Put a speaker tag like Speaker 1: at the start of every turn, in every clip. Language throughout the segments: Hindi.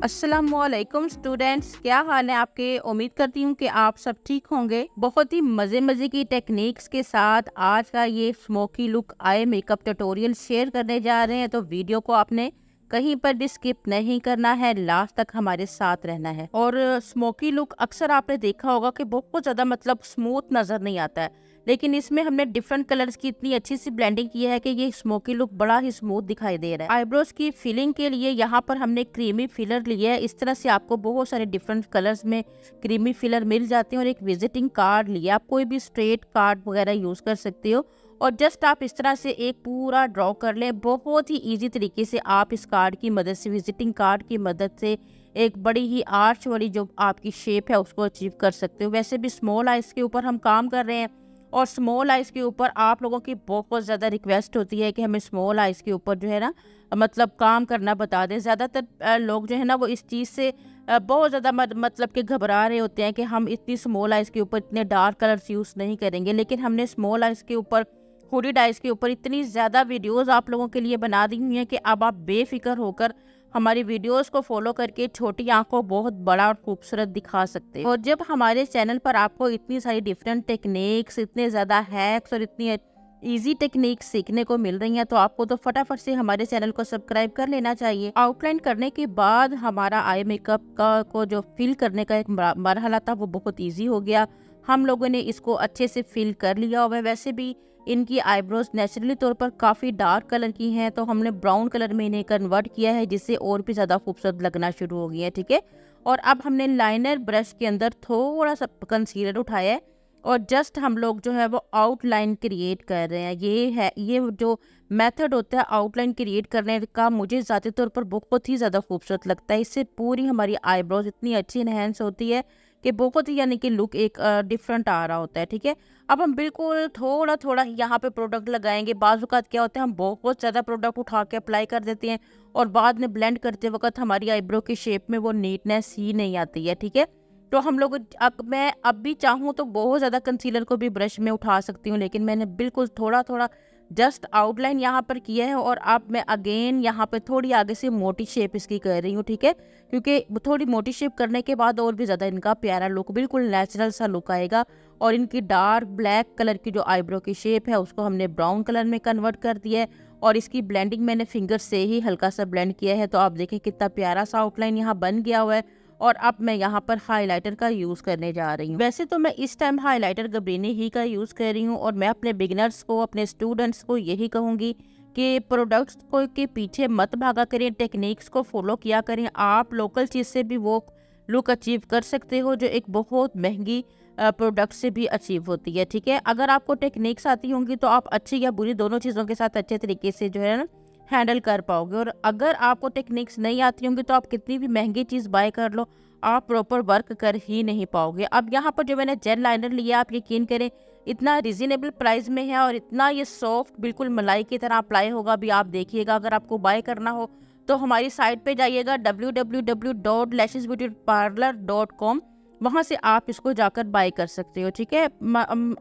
Speaker 1: अस्सलामुअलैकुम स्टूडेंट्स, क्या हाल है आपके। उम्मीद करती हूँ कि आप सब ठीक होंगे। बहुत ही मज़े की टेक्निक्स के साथ आज का ये smoky look eye makeup tutorial share करने जा रहे हैं, तो वीडियो को आपने कहीं पर भी स्किप नहीं करना है, लास्ट तक हमारे साथ रहना है। और स्मोकी लुक अक्सर आपने देखा होगा कि बहुत ज़्यादा स्मूथ नज़र नहीं आता है, लेकिन इसमें हमने डिफरेंट कलर्स की इतनी अच्छी सी ब्लेंडिंग की है कि ये स्मोकी लुक बड़ा ही स्मूथ दिखाई दे रहा है। आईब्रोज की फिलिंग के लिए यहाँ पर हमने क्रीमी फिलर लिया है। इस तरह से आपको बहुत सारे डिफरेंट कलर्स में क्रीमी फिलर मिल जाते हैं। और एक विजिटिंग कार्ड लिया, आप कोई भी स्ट्रेट कार्ड वगैरह यूज कर सकते हो और जस्ट आप इस तरह से एक पूरा ड्रॉ कर लें। बहुत ही ईजी तरीके से आप इस कार्ड की मदद से, विजिटिंग कार्ड की मदद से एक बड़ी ही आर्च वाली जो आपकी शेप है उसको अचीव कर सकते हो। वैसे भी स्मॉल आइज के ऊपर हम काम कर रहे हैं और स्मॉल आइज के ऊपर आप लोगों की बहुत ज़्यादा रिक्वेस्ट होती है कि हमें स्मॉल आइज के ऊपर जो है ना काम करना बता दें। ज़्यादातर लोग जो है ना वो इस चीज़ से बहुत ज़्यादा कि घबरा रहे होते हैं कि हम इतनी स्मॉल आइज के ऊपर इतने डार्क कलर्स यूज़ नहीं करेंगे, लेकिन हमने स्मॉल आइज के ऊपर, हुडीड आइज के ऊपर इतनी ज़्यादा वीडियोस आप लोगों के लिए बना दी हुई हैं कि अब आप बेफिक्र होकर हमारी वीडियोस को फॉलो करके छोटी आंखों को बहुत बड़ा और खूबसूरत दिखा सकते हैं। और जब हमारे चैनल पर आपको इतनी सारी डिफरेंट टेक्निक्स, इतने ज़्यादा हैक्स और इतनी इजी टेक्निक सीखने को मिल रही हैं, तो आपको तो फटाफट से हमारे चैनल को सब्सक्राइब कर लेना चाहिए। आउटलाइन करने के बाद हमारा आई मेकअप का को जो फिल करने का एक मरहला था वो बहुत इजी हो गया। हम लोगों ने इसको अच्छे से फिल कर लिया हुआ है। वैसे भी इनकी आईब्रोज नेचुरली तौर पर काफ़ी डार्क कलर की हैं, तो हमने ब्राउन कलर में इन्हें कन्वर्ट किया है, जिससे और भी ज़्यादा खूबसूरत लगना शुरू हो गई है। ठीक है, और अब हमने लाइनर ब्रश के अंदर थोड़ा सा कंसीलर उठाया है और जस्ट हम लोग जो है वो आउटलाइन क्रिएट कर रहे हैं। ये जो मेथड होता है आउटलाइन क्रिएट करने का, मुझे ज़ाती तौर पर बहुत ही ज़्यादा खूबसूरत लगता है। इससे पूरी हमारी आईब्रोज इतनी अच्छी इनहेंस होती है कि बहुत ही यानी कि लुक एक डिफरेंट आ रहा होता है। ठीक है, अब हम बिल्कुल थोड़ा थोड़ा यहाँ पे प्रोडक्ट लगाएंगे। बाज़ औक़ात क्या होता है, हम बहुत ज़्यादा प्रोडक्ट उठा के अप्लाई कर देते हैं और बाद में ब्लेंड करते वक्त हमारी आईब्रो की शेप में वो नीटनेस ही नहीं आती है। ठीक है, तो हम लोग मैं अब भी चाहूँ तो बहुत ज़्यादा कंसीलर को भी ब्रश में उठा सकती हूँ, लेकिन मैंने बिल्कुल थोड़ा थोड़ा जस्ट आउटलाइन यहाँ पर किया है। और अब मैं अगेन यहाँ पे थोड़ी आगे से मोटी शेप इसकी कर रही हूँ। ठीक है, क्योंकि थोड़ी मोटी शेप करने के बाद और भी ज़्यादा इनका प्यारा लुक, बिल्कुल नेचुरल सा लुक आएगा। और इनकी डार्क ब्लैक कलर की जो आईब्रो की शेप है उसको हमने ब्राउन कलर में कन्वर्ट कर दिया है और इसकी ब्लेंडिंग मैंने फिंगर से ही हल्का सा ब्लेंड किया है। तो आप देखें कितना प्यारा सा आउटलाइन यहाँ बन गया हुआ है। और अब मैं यहाँ पर हाइलाइटर का यूज़ करने जा रही हूँ। वैसे तो मैं इस टाइम हाइलाइटर गब्रिनी ही का यूज़ कर रही हूँ और मैं अपने बिगिनर्स को, अपने स्टूडेंट्स को यही कहूँगी कि प्रोडक्ट्स को के पीछे मत भागा करें, टेक्निक्स को फॉलो किया करें। आप लोकल चीज़ से भी वो लुक अचीव कर सकते हो जो एक बहुत महंगी प्रोडक्ट से भी अचीव होती है। ठीक है, अगर आपको टेक्निक्स आती होंगी तो आप अच्छी या बुरी दोनों चीज़ों के साथ अच्छे तरीके से जो है ना हैंडल कर पाओगे। और अगर आपको टेक्निक्स नहीं आती होंगी तो आप कितनी भी महंगी चीज़ बाय कर लो, आप प्रॉपर वर्क कर ही नहीं पाओगे। अब यहाँ पर जो मैंने जेल लाइनर लिया, आप यकीन करें इतना रिजनेबल प्राइस में है और इतना ये सॉफ्ट बिल्कुल मलाई की तरह अप्लाई होगा। अभी आप देखिएगा, अगर आपको बाय करना हो तो हमारी साइट पे जाइएगा www.lashesbeautyparlor.com, वहाँ से आप इसको जाकर बाय कर सकते हो। ठीक है,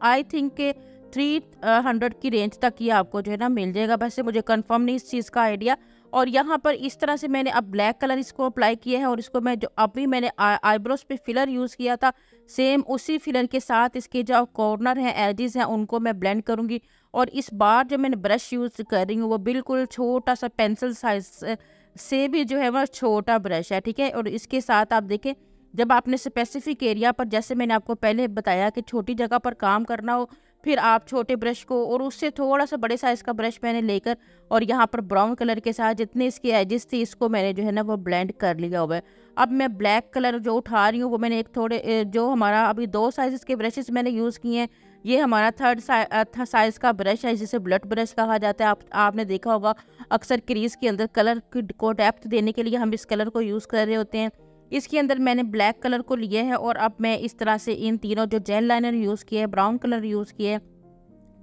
Speaker 1: आई थिंक के 300 की रेंज तक ये आपको जो है ना मिल जाएगा। वैसे मुझे कंफर्म नहीं इस चीज़ का आइडिया। और यहाँ पर इस तरह से मैंने अब ब्लैक कलर इसको अप्लाई किया है और इसको मैं जो अभी मैंने आईब्रोज पे फिलर यूज़ किया था, सेम उसी फिलर के साथ इसके जो कॉर्नर हैं, एजेस हैं, उनको मैं ब्लेंड करूँगी। और इस बार जो मैंने ब्रश यूज़ कर रही हूँ वो बिल्कुल छोटा सा पेंसिल साइज से भी जो है वह छोटा ब्रश है। ठीक है, और इसके साथ आप देखें जब आपने स्पेसिफिक एरिया पर, जैसे मैंने आपको पहले बताया कि छोटी जगह पर काम करना हो, फिर आप छोटे ब्रश को और उससे थोड़ा सा बड़े साइज़ का ब्रश मैंने लेकर और यहाँ पर ब्राउन कलर के साथ जितने इसके एजेस थी इसको मैंने जो है ना वो ब्लेंड कर लिया हुआ है। अब मैं ब्लैक कलर जो उठा रही हूँ वो मैंने एक थोड़े जो हमारा अभी 2 साइज़ के ब्रशेस मैंने यूज़ किए हैं। ये हमारा थर्ड साइज़ का ब्रश है जिसे ब्लड ब्रश कहा जाता है। आपने देखा होगा अक्सर क्रीज के अंदर कलर को डेप्थ देने के लिए हम इस कलर को यूज़ कर रहे होते हैं। इसके अंदर मैंने ब्लैक कलर को लिया है और अब मैं इस तरह से इन तीनों जो जेल लाइनर यूज़ किया है, ब्राउन कलर यूज़ किया है,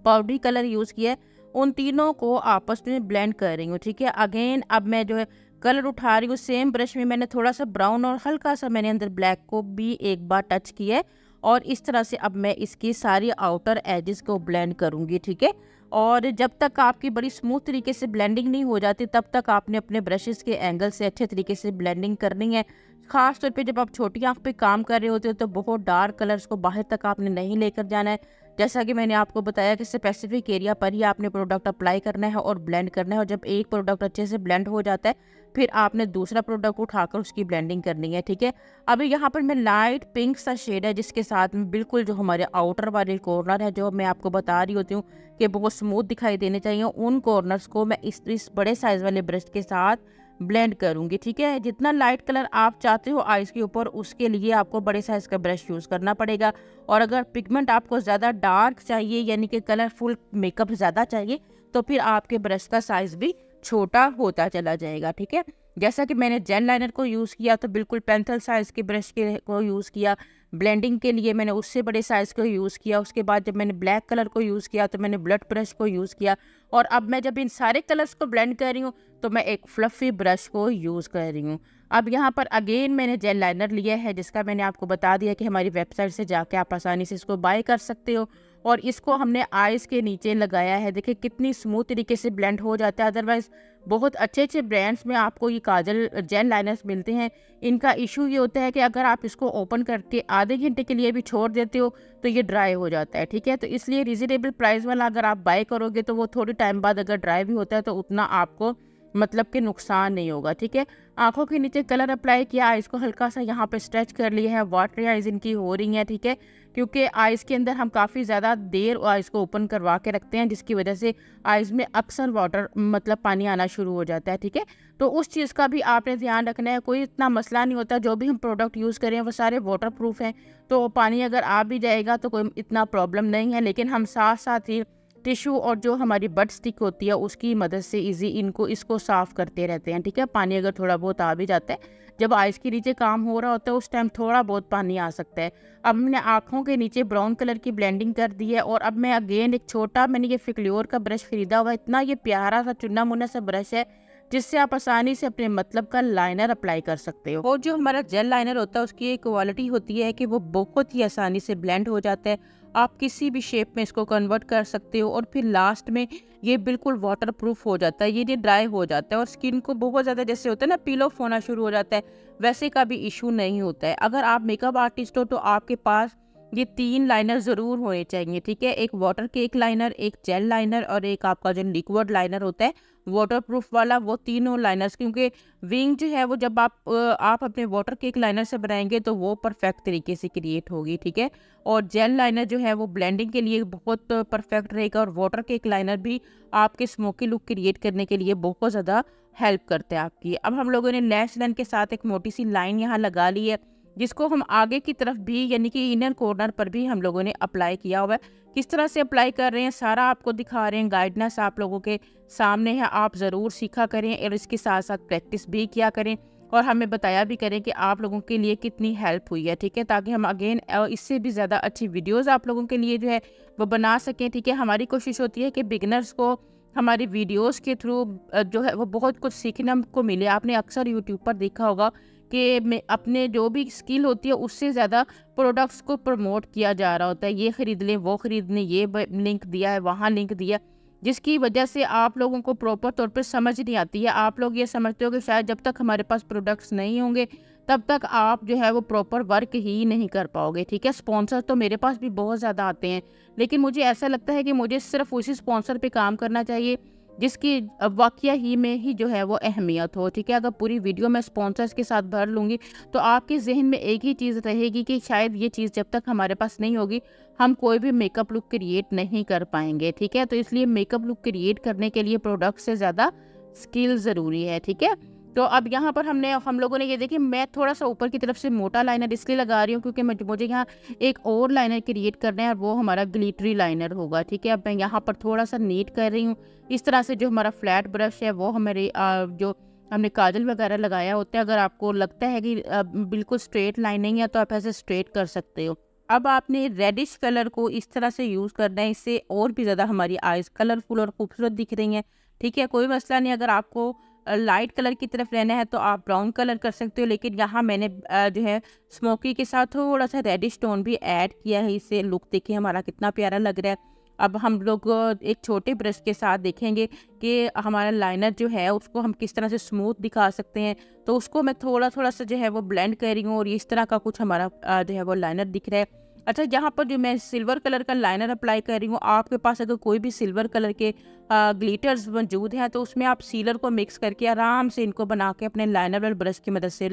Speaker 1: पाउडरी कलर यूज़ किया है, उन तीनों को आपस में ब्लेंड कर रही हूँ। ठीक है, अगेन अब मैं जो है कलर उठा रही हूँ, सेम ब्रश में मैंने थोड़ा सा ब्राउन और हल्का सा मैंने अंदर ब्लैक को भी एक बार टच किया है और इस तरह से अब मैं इसकी सारी आउटर एजेस को ब्लेंड करूँगी। ठीक है, और जब तक आपकी बड़ी स्मूथ तरीके से ब्लेंडिंग नहीं हो जाती तब तक आपने अपने ब्रशेस के एंगल से अच्छे तरीके से ब्लेंडिंग करनी है। खास तौर पे जब आप छोटी आंख पे काम कर रहे होते हो तो बहुत डार्क कलर्स को बाहर तक आपने नहीं लेकर जाना है। जैसा कि मैंने आपको बताया कि स्पेसिफिक एरिया पर ही आपने प्रोडक्ट अप्लाई करना है और ब्लेंड करना है, और जब एक प्रोडक्ट अच्छे से ब्लेंड हो जाता है फिर आपने दूसरा प्रोडक्ट उठाकर उसकी ब्लेंडिंग करनी है, ठीक है। अभी यहाँ पर मैं लाइट पिंक सा शेड है जिसके साथ में बिल्कुल जो हमारे आउटर वाले कॉर्नर है, जो मैं आपको बता रही होती हूँ कि बहुत स्मूथ दिखाई देने चाहिए, उन कॉर्नर्स को मैं इस बड़े साइज वाले ब्रश के साथ ब्लेंड करूंगी, ठीक है। जितना लाइट कलर आप चाहते हो आइज के ऊपर उसके लिए आपको बड़े साइज का ब्रश यूज करना पड़ेगा। और अगर पिगमेंट आपको ज़्यादा डार्क चाहिए यानी कि कलरफुल मेकअप ज़्यादा चाहिए तो फिर आपके ब्रश का साइज भी छोटा होता चला जाएगा, ठीक है। जैसा कि मैंने जेल लाइनर को यूज़ किया तो बिल्कुल पेंसिल साइज़ के ब्रश के को यूज़ किया। ब्लेंडिंग के लिए मैंने उससे बड़े साइज़ को यूज़ किया। उसके बाद जब मैंने ब्लैक कलर को यूज़ किया तो मैंने ब्लड ब्रश को यूज़ किया। और अब मैं जब इन सारे कलर्स को ब्लेंड कर रही हूँ तो मैं एक फ्लफ़ी ब्रश को यूज़ कर रही हूँ। अब यहाँ पर अगेन मैंने जेल लाइनर लिया है जिसका मैंने आपको बता दिया कि हमारी वेबसाइट से जाके आप आसानी से इसको बाय कर सकते हो। और इसको हमने आइज़ के नीचे लगाया है, देखिए कितनी स्मूथ तरीके से ब्लेंड हो जाता है। अदरवाइज़ बहुत अच्छे अच्छे ब्रांड्स में आपको ये काजल जेल लाइनर्स मिलते हैं, इनका इशू ये होता है कि अगर आप इसको ओपन करके आधे घंटे के लिए भी छोड़ देते हो तो ये ड्राई हो जाता है, ठीक है। तो इसलिए रिजनेबल प्राइस वाला अगर आप बाय करोगे तो वो थोड़ी टाइम बाद अगर ड्राई भी होता है तो उतना आपको मतलब कि नुकसान नहीं होगा, ठीक है। आंखों के नीचे कलर अप्लाई किया, आइज़ को हल्का सा यहाँ पे स्ट्रेच कर लिया है, वाटरी आइज़ इनकी हो रही है, ठीक है। क्योंकि आइज़ के अंदर हम काफ़ी ज़्यादा देर आइज़ को ओपन करवा के रखते हैं जिसकी वजह से आइज़ में अक्सर वाटर मतलब पानी आना शुरू हो जाता है, ठीक है। तो उस चीज़ का भी आपने ध्यान रखना है। कोई इतना मसला नहीं होता, जो भी हम प्रोडक्ट यूज़ करें वो सारे वाटर प्रूफ हैं, तो पानी अगर आ भी जाएगा तो कोई इतना प्रॉब्लम नहीं है। लेकिन हम साथ साथ ही टिश्यू और जो हमारी बड स्टिक होती है उसकी मदद से इसको साफ़ करते रहते हैं, ठीक है। पानी अगर थोड़ा बहुत आ भी जाता है, जब आइज़ के नीचे काम हो रहा होता है उस टाइम थोड़ा बहुत पानी आ सकता है। अब मैंने आँखों के नीचे ब्राउन कलर की ब्लेंडिंग कर दी है। और अब मैं अगेन एक छोटा मैंने ये फिक्ल्योर का ब्रश खरीदा हुआ है, इतना ये प्यारा सा चुन्ना मुन्ना सा ब्रश है जिससे आप आसानी से अपने मतलब का लाइनर अप्लाई कर सकते हो। और जो हमारा जेल लाइनर होता है उसकी एक क्वालिटी होती है कि वो बहुत ही आसानी से ब्लेंड हो जाता है, आप किसी भी शेप में इसको कन्वर्ट कर सकते हो। और फिर लास्ट में ये बिल्कुल वाटर प्रूफ हो जाता है, ये ड्राई हो जाता है और स्किन को बहुत ज़्यादा जैसे होता है ना पील ऑफ होना शुरू हो जाता है, वैसे का भी इशू नहीं होता है। अगर आप मेकअप आर्टिस्ट हो तो आपके पास ये 3 लाइनर ज़रूर होने चाहिए, ठीक है। एक वाटर केक लाइनर, एक जेल लाइनर और एक आपका जो लिक्विड लाइनर होता है वाटर प्रूफ वाला, वो तीनों लाइनर्स। क्योंकि विंग जो है वो जब आप अपने वाटर केक लाइनर से बनाएंगे तो वो परफेक्ट तरीके से क्रिएट होगी, ठीक है। और जेल लाइनर जो है वो ब्लेंडिंग के लिए बहुत परफेक्ट रहेगा, और वाटर केक लाइनर भी आपके स्मोकी लुक क्रिएट करने के लिए बहुत ज़्यादा हेल्प करते हैं आपकी। अब हम लोगों ने लैश लाइन के साथ एक मोटी सी लाइन यहाँ लगा ली है जिसको हम आगे की तरफ भी यानी कि इनर कॉर्नर पर भी हम लोगों ने अप्लाई किया हुआ है। किस तरह से अप्लाई कर रहे हैं सारा आपको दिखा रहे हैं, गाइडनेस आप लोगों के सामने है, आप ज़रूर सीखा करें और इसके साथ साथ प्रैक्टिस भी किया करें और हमें बताया भी करें कि आप लोगों के लिए कितनी हेल्प हुई है, ठीक है। ताकि हम अगेन इससे भी ज़्यादा अच्छी वीडियोज़ आप लोगों के लिए जो है वो बना सकें, ठीक है। हमारी कोशिश होती है कि बिगनर्स को हमारी वीडियोस के थ्रू जो है वो बहुत कुछ सीखने को मिले। आपने अक्सर यूट्यूब पर देखा होगा कि मैं अपने जो भी स्किल होती है उससे ज़्यादा प्रोडक्ट्स को प्रमोट किया जा रहा होता है, ये ख़रीद लें, वो ख़रीद लें, ये लिंक दिया है, वहाँ लिंक दिया, जिसकी वजह से आप लोगों को प्रॉपर तौर पे समझ नहीं आती है। आप लोग ये समझते हो कि शायद जब तक हमारे पास प्रोडक्ट्स नहीं होंगे तब तक आप जो है वो प्रॉपर वर्क ही नहीं कर पाओगे, ठीक है। स्पॉन्सर तो मेरे पास भी बहुत ज़्यादा आते हैं, लेकिन मुझे ऐसा लगता है कि मुझे सिर्फ उसी स्पॉन्सर पे काम करना चाहिए जिसकी वाकया ही में ही जो है वो अहमियत हो, ठीक है। अगर पूरी वीडियो मैं स्पॉन्सर्स के साथ भर लूँगी तो आपके जहन में एक ही चीज़ रहेगी कि शायद ये चीज़ जब तक हमारे पास नहीं होगी हम कोई भी मेकअप लुक क्रिएट नहीं कर पाएंगे, ठीक है। तो इसलिए मेकअप लुक क्रिएट करने के लिए प्रोडक्ट से ज़्यादा स्किल ज़रूरी है, ठीक है। तो अब यहाँ पर हम लोगों ने ये देखिए, मैं थोड़ा सा ऊपर की तरफ से मोटा लाइनर इसलिए लगा रही हूँ क्योंकि मुझे यहाँ एक और लाइनर क्रिएट करना है और वो हमारा ग्लिटरी लाइनर होगा, ठीक है। अब मैं यहाँ पर थोड़ा सा नीट कर रही हूँ इस तरह से। जो हमारा फ्लैट ब्रश है वो हमारे जो हमने काजल वगैरह लगाया होता है, अगर आपको लगता है कि बिल्कुल स्ट्रेट लाइन नहीं है तो आप ऐसे स्ट्रेट कर सकते हो। अब आपने रेडिश कलर को इस तरह से यूज़ करना है, इससे और भी ज़्यादा हमारी आइज़ कलरफुल और खूबसूरत दिख रही हैं, ठीक है। कोई मसला नहीं, अगर आपको लाइट कलर की तरफ रहना है तो आप ब्राउन कलर कर सकते हो, लेकिन यहाँ मैंने जो है स्मोकी के साथ थोड़ा सा रेडिश टोन भी ऐड किया है, इससे लुक देखिए हमारा कितना प्यारा लग रहा है। अब हम लोग एक छोटे ब्रश के साथ देखेंगे कि हमारा लाइनर जो है उसको हम किस तरह से स्मूथ दिखा सकते हैं। तो उसको मैं थोड़ा थोड़ा सा जो है वो ब्लेंड कर रही हूँ और इस तरह का कुछ हमारा जो है वो लाइनर दिख रहा है। अच्छा, यहाँ पर जो मैं सिल्वर कलर का लाइनर अप्लाई कर रही हूँ, आपके पास अगर कोई भी सिल्वर कलर के ग्लिटर्स मौजूद हैं तो उसमें आप सीलर को मिक्स करके आराम से इनको बना के अपने लाइनर वाले ब्रश की मदद से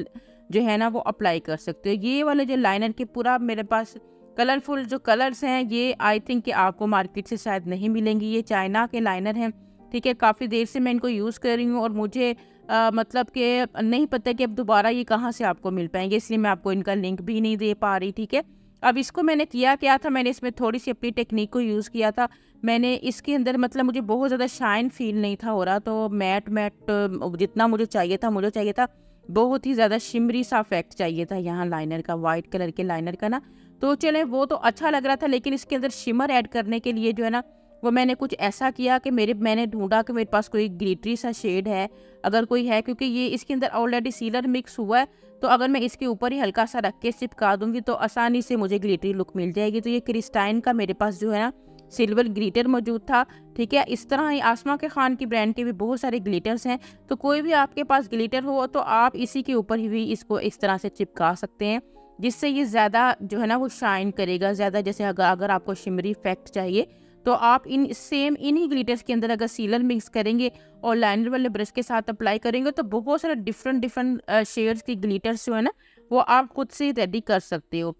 Speaker 1: जो है ना वो अप्लाई कर सकते हो। ये वाले जो लाइनर के पूरा मेरे पास कलरफुल जो कलर्स हैं, ये आई थिंक कि आपको मार्केट से शायद नहीं मिलेंगी। ये चाइना के लाइनर हैं, ठीक है। काफ़ी देर से मैं इनको यूज़ कर रही हूँ और मुझे मतलब कि नहीं पता कि अब दोबारा ये कहाँ से आपको मिल पाएंगे, इसलिए मैं आपको इनका लिंक भी नहीं दे पा रही, ठीक है। अब इसको मैंने क्या था, मैंने इसमें थोड़ी सी अपनी टेक्निक को यूज़ किया था। मैंने इसके अंदर मतलब मुझे बहुत ज़्यादा शाइन फील नहीं था हो रहा, तो मैट जितना मुझे चाहिए था बहुत ही ज़्यादा शिमरी सा इफेक्ट चाहिए था यहाँ लाइनर का, वाइट कलर के लाइनर का ना। तो चले वो तो अच्छा लग रहा था, लेकिन इसके अंदर शिमर ऐड करने के लिए जो है ना वो मैंने कुछ ऐसा किया कि मैंने ढूंढा कि मेरे पास कोई ग्लिटरी सा शेड है, अगर कोई है, क्योंकि ये इसके अंदर ऑलरेडी सीलर मिक्स हुआ है। तो अगर मैं इसके ऊपर ही हल्का सा रख के चिपका दूंगी तो आसानी से मुझे ग्लिटरी लुक मिल जाएगी। तो ये क्रिस्टाइन का मेरे पास जो है ना सिल्वर ग्लिटर मौजूद था, ठीक है। इस तरह ही आसमा के खान की ब्रांड के भी बहुत सारे ग्लिटर्स हैं, तो कोई भी आपके पास ग्लिटर हो तो आप इसी के ऊपर ही भी इसको इस तरह से चिपका सकते हैं, जिससे ये ज़्यादा जो है ना वो शाइन करेगा ज़्यादा। जैसे अगर आपको शिमरी इफेक्ट चाहिए तो आप इन्हीं ग्लिटर्स के अंदर अगर सीलर मिक्स करेंगे और लाइनर वाले ब्रश के साथ अप्लाई करेंगे तो बहुत सारे डिफरेंट शेड्स की ग्लिटर्स जो है ना वो आप खुद से रेडी कर सकते हो।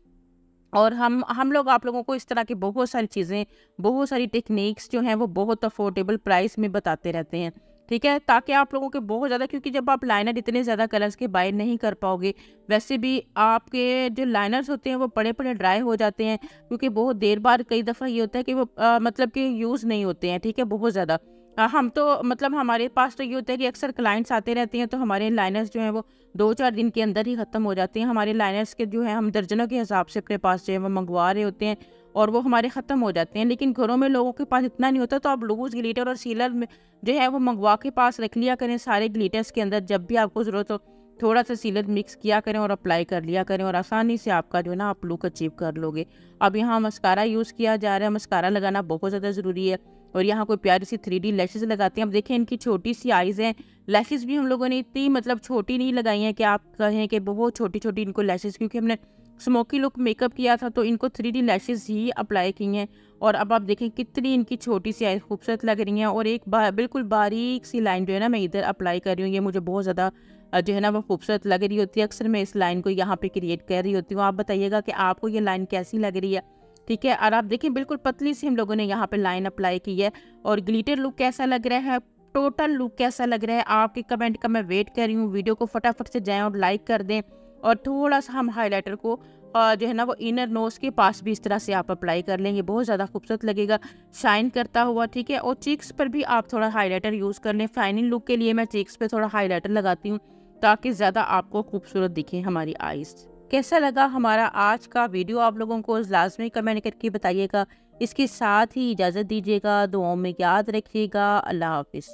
Speaker 1: और हम लोग आप लोगों को इस तरह की बहुत सारी चीज़ें, बहुत सारी टेक्निक्स जो हैं वो बहुत अफोर्डेबल प्राइस में बताते रहते हैं, ठीक है, ताकि आप लोगों के बहुत ज़्यादा, क्योंकि जब आप लाइनर इतने ज़्यादा कलर्स के बाय नहीं कर पाओगे, वैसे भी आपके जो लाइनर्स होते हैं वो पड़े पड़े ड्राई हो जाते हैं, क्योंकि बहुत देर बाद कई दफ़ा ये होता है कि वो मतलब कि यूज़ नहीं होते हैं, ठीक है, बहुत ज़्यादा। हम तो मतलब हमारे पास तो ये होता है कि अक्सर क्लाइंट्स आते रहते हैं, तो हमारे लाइनर्स जो हैं वो 2-4 दिन के अंदर ही ख़त्म हो जाते हैं। हमारे लाइनर्स के जो है हम दर्जनों के हिसाब से अपने पास जो है वो मंगवा रहे होते हैं और वो हमारे ख़त्म हो जाते हैं। लेकिन घरों में लोगों के पास इतना नहीं होता, तो आप लूज़ ग्लिटर और सीलर में जो है वो मंगवा के पास रख लिया करें सारे ग्लिटर्स के अंदर। जब भी आपको ज़रूरत हो थोड़ा सा सीलर मिक्स किया करें और अप्लाई कर लिया करें और आसानी से आपका जो है ना आप लुक अचीव कर लोगे। अब यहाँ मस्कारा यूज़ किया जा रहा है, मस्कारा लगाना बहुत ज़्यादा ज़रूरी है। और यहाँ कोई प्यारी सी 3D लैशेज़ लगाते हैं। अब देखें इनकी छोटी सी आइज़ हैं, लैशेज़ भी हम लोगों ने इतनी मतलब छोटी नहीं लगाई हैं कि आप कहें कि बहुत छोटी-छोटी इनको लैशेज़, क्योंकि हमने स्मोकी लुक मेकअप किया था तो इनको 3D लैशेज़ ही अप्लाई की हैं। और अब आप देखें कितनी इनकी छोटी सी आइज़ खूबसूरत लग रही हैं और एक बिल्कुल बारीक सी लाइन जो है ना मैं इधर अप्लाई कर रही हूँ, ये मुझे बहुत ज़्यादा जो है ना वो खूबसूरत लग रही होती है। अक्सर मैं इस लाइन को यहाँ पे क्रिएट कर रही होती हूँ। आप बताइएगा कि आपको ये लाइन कैसी लग रही है, ठीक है। और आप देखिए बिल्कुल पतली सी हम लोगों ने यहाँ पे लाइन अप्लाई की है। और ग्लिटर लुक कैसा लग रहा है, टोटल लुक कैसा लग रहा है, आपके कमेंट का मैं वेट कर रही हूँ। वीडियो को फटाफट से जाएं और लाइक कर दें। और थोड़ा सा हम हाइलाइटर को जो है ना वो इनर नोज के पास भी इस तरह से आप अप्लाई कर लेंगे, बहुत ज़्यादा खूबसूरत लगेगा शाइन करता हुआ, ठीक है। और चीक्स पर भी आप थोड़ा हाइलाइटर यूज़ कर लें। फाइनल लुक के लिए मैं चीक्स पे थोड़ा हाइलाइटर लगाती हूँ ताकि ज़्यादा आपको खूबसूरत दिखे हमारी आइज़। कैसा लगा हमारा आज का वीडियो आप लोगों को लाजमी कमेंट करके बताइएगा। इसके साथ ही इजाज़त दीजिएगा, दुआओं में याद रखिएगा। अल्लाह हाफिज़।